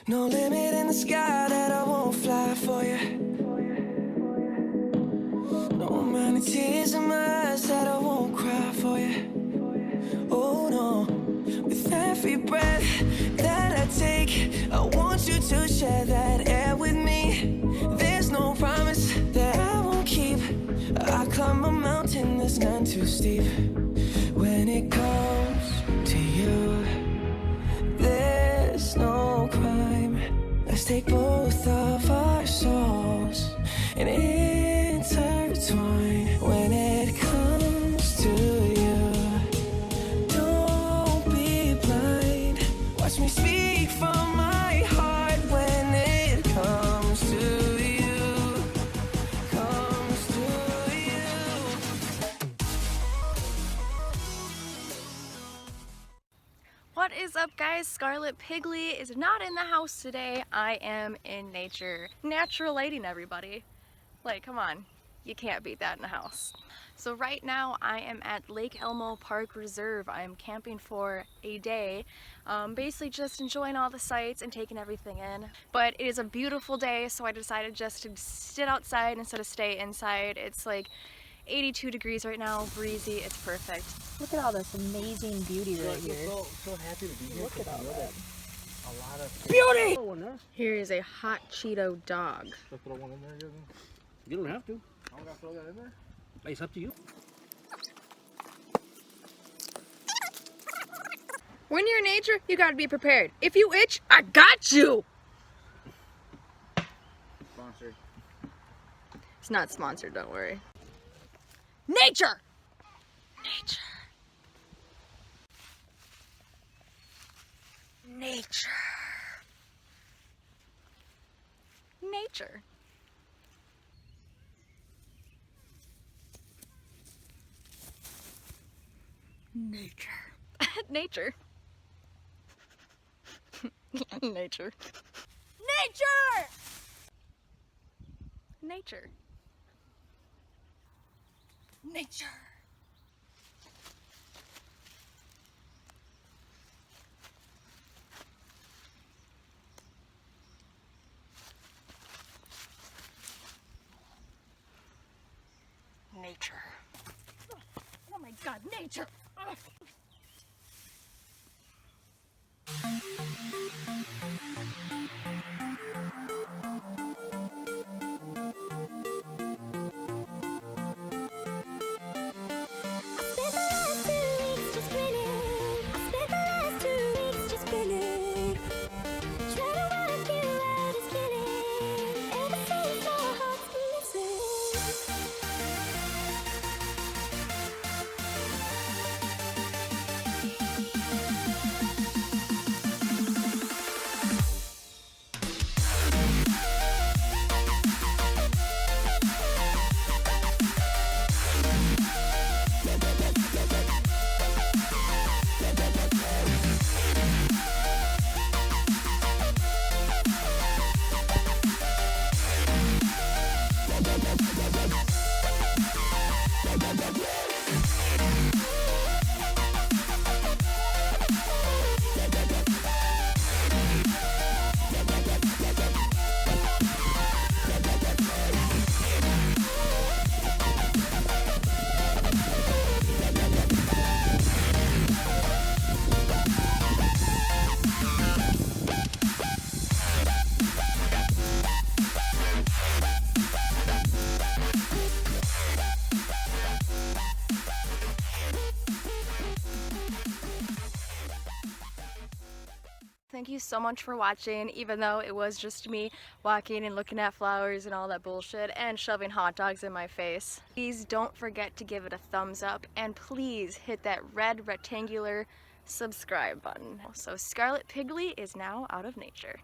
No limit in the sky that I won't fly for you. No amount of tears in my eyes that I won't cry for you. Oh no, with every breath that I take, I want you to share that air with me. There's no promise that I won't keep. I climb a mountain that's none too steep. When it comes to you, there's no crime. Let's take both of our souls and intertwine. When it comes to you, don't be blind. Watch me speak from my heart. When it comes to you, comes to you. What is up, guys? Scarlet Pigley is not in the house today. I am in nature. Natural lighting, everybody. Like, come on. You can't beat that in the house. So right now I am at Lake Elmo Park Reserve. I am camping for a day, basically just enjoying all the sights and taking everything in. But it is a beautiful day, so I decided just to sit outside instead of stay inside. It's like 82 degrees right now, breezy, it's perfect. Look at all this amazing beauty right here. So happy to be here. Look at all that. A lot of Beauty! throw one there. Here is a hot Cheeto dog. Should I throw one in there, Jürgen? You don't have to. I don't gotta throw that in there. It's up to you. When you're in nature, you gotta be prepared. If you itch, I got you! Sponsored. It's not sponsored, don't worry. Nature! Nature. Nature. Nature. Nature. Nature. Nature. Nature! Nature. Nature. Nature. Oh my God, nature! Ugh. Thank you so much for watching, even though it was just me walking and looking at flowers and all that bullshit and shoving hot dogs in my face. Please don't forget to give it a thumbs up and please hit that red rectangular subscribe button. So Scarlet Pigley is now out of nature.